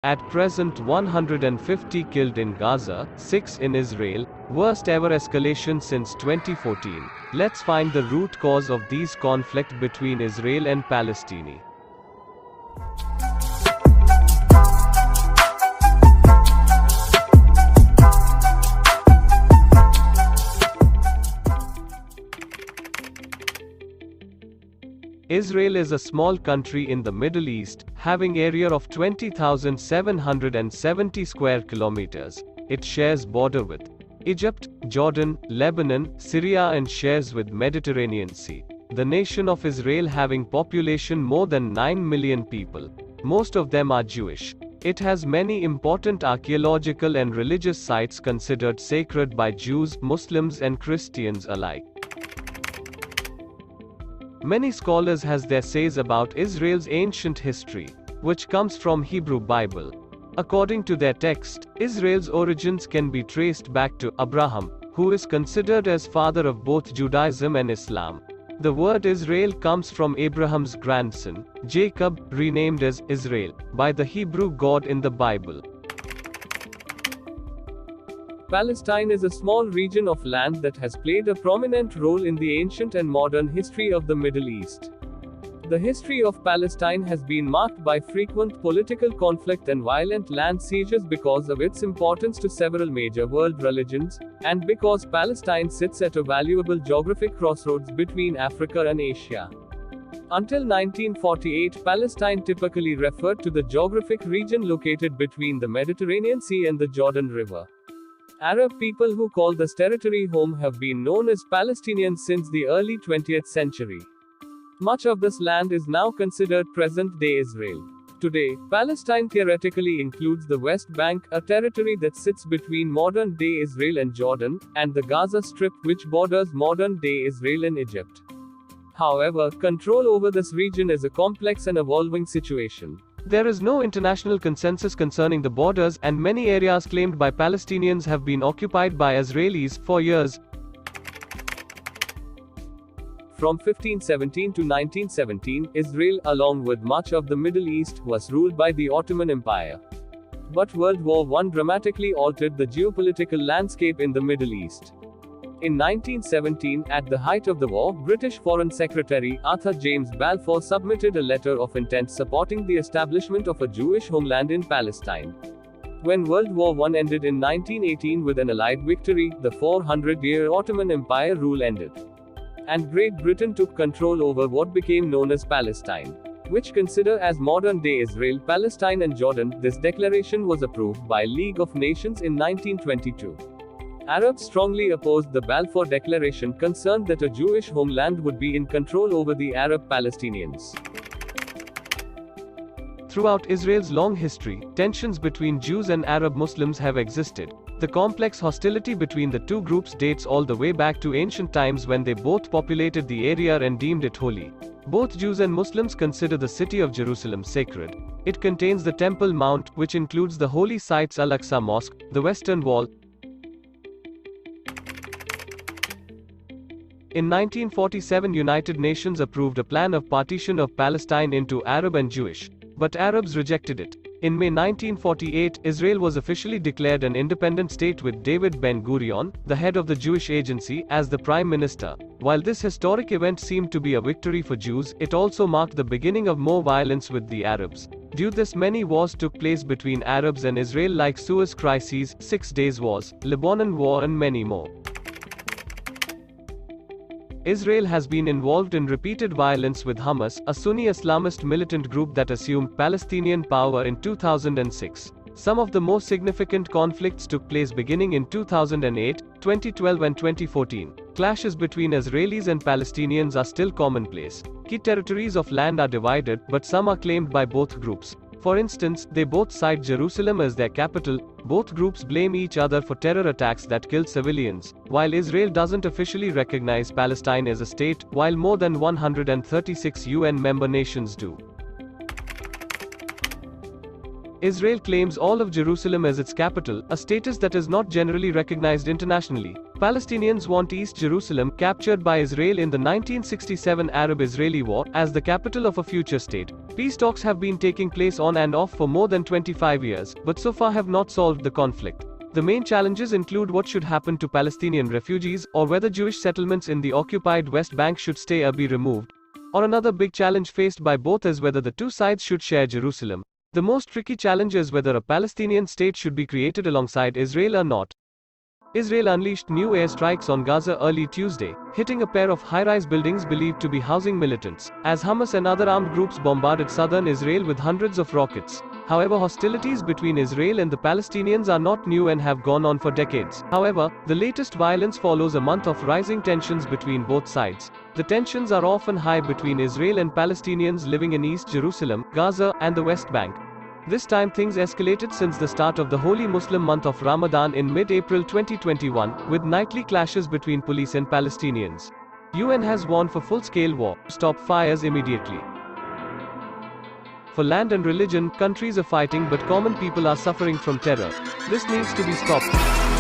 At present 150 killed in Gaza, 6 in Israel, worst ever escalation since 2014. Let's find the root cause of these conflict between Israel and Palestine. Israel is a small country in the Middle East, having area of 20,770 square kilometers. It shares border with Egypt, Jordan, Lebanon, Syria and shares with Mediterranean Sea. The nation of Israel having population more than 9 million people. Most of them are Jewish. It has many important archaeological and religious sites considered sacred by Jews, Muslims and Christians alike. Many scholars has their says about Israel's ancient history, which comes from Hebrew Bible. According to their text, Israel's origins can be traced back to Abraham, who is considered as father of both Judaism and Islam. The word Israel comes from Abraham's grandson, Jacob, renamed as Israel, by the Hebrew God in the Bible. Palestine is a small region of land that has played a prominent role in the ancient and modern history of the Middle East. The history of Palestine has been marked by frequent political conflict and violent land sieges because of its importance to several major world religions, and because Palestine sits at a valuable geographic crossroads between Africa and Asia. Until 1948, Palestine typically referred to the geographic region located between the Mediterranean Sea and the Jordan River. Arab people who call this territory home have been known as Palestinians since the early 20th century. Much of this land is now considered present-day Israel. Today, Palestine theoretically includes the West Bank, a territory that sits between modern-day Israel and Jordan, and the Gaza Strip, which borders modern-day Israel and Egypt. However, control over this region is a complex and evolving situation. There is no international consensus concerning the borders, and many areas claimed by Palestinians have been occupied by Israelis for years. From 1517 to 1917, Israel, along with much of the Middle East, was ruled by the Ottoman Empire. But World War I dramatically altered the geopolitical landscape in the Middle East. In 1917, at the height of the war, British Foreign Secretary Arthur James Balfour submitted a letter of intent supporting the establishment of a Jewish homeland in Palestine. When World War I ended in 1918 with an Allied victory, the 400-year Ottoman Empire rule ended. And Great Britain took control over what became known as Palestine, which consider as modern-day Israel, Palestine and Jordan. This declaration was approved by League of Nations in 1922. Arabs strongly opposed the Balfour Declaration, concerned that a Jewish homeland would be in control over the Arab Palestinians. Throughout Israel's long history, tensions between Jews and Arab Muslims have existed. The complex hostility between the two groups dates all the way back to ancient times when they both populated the area and deemed it holy. Both Jews and Muslims consider the city of Jerusalem sacred. It contains the Temple Mount, which includes the holy sites Al-Aqsa Mosque, the Western Wall. In 1947, United Nations approved a plan of partition of Palestine into Arab and Jewish, but Arabs rejected it. In May 1948, Israel was officially declared an independent state with David Ben-Gurion, the head of the Jewish Agency, as the prime minister. While this historic event seemed to be a victory for Jews, it also marked the beginning of more violence with the Arabs. Due to this, many wars took place between Arabs and Israel, like Suez Crisis, 6 Days Wars, Lebanon War and many more. Israel has been involved in repeated violence with Hamas, a Sunni Islamist militant group that assumed Palestinian power in 2006. Some of the most significant conflicts took place beginning in 2008, 2012 and 2014. Clashes between Israelis and Palestinians are still commonplace. Key territories of land are divided, but some are claimed by both groups. For instance, they both cite Jerusalem as their capital. Both groups blame each other for terror attacks that killed civilians, while Israel doesn't officially recognize Palestine as a state, while more than 136 UN member nations do. Israel claims all of Jerusalem as its capital, a status that is not generally recognized internationally. Palestinians want East Jerusalem, captured by Israel in the 1967 Arab-Israeli War, as the capital of a future state. Peace talks have been taking place on and off for more than 25 years, but so far have not solved the conflict. The main challenges include what should happen to Palestinian refugees, or whether Jewish settlements in the occupied West Bank should stay or be removed. Or another big challenge faced by both is whether the two sides should share Jerusalem. The most tricky challenge is whether a Palestinian state should be created alongside Israel or not. Israel unleashed new airstrikes on Gaza early Tuesday, hitting a pair of high-rise buildings believed to be housing militants, as Hamas and other armed groups bombarded southern Israel with hundreds of rockets. However, hostilities between Israel and the Palestinians are not new and have gone on for decades. However, the latest violence follows a month of rising tensions between both sides. The tensions are often high between Israel and Palestinians living in East Jerusalem, Gaza, and the West Bank. This time things escalated since the start of the holy Muslim month of Ramadan in mid-April 2021, with nightly clashes between police and Palestinians. UN has warned for full-scale war. Stop fires immediately. For land and religion, countries are fighting but common people are suffering from terror. This needs to be stopped.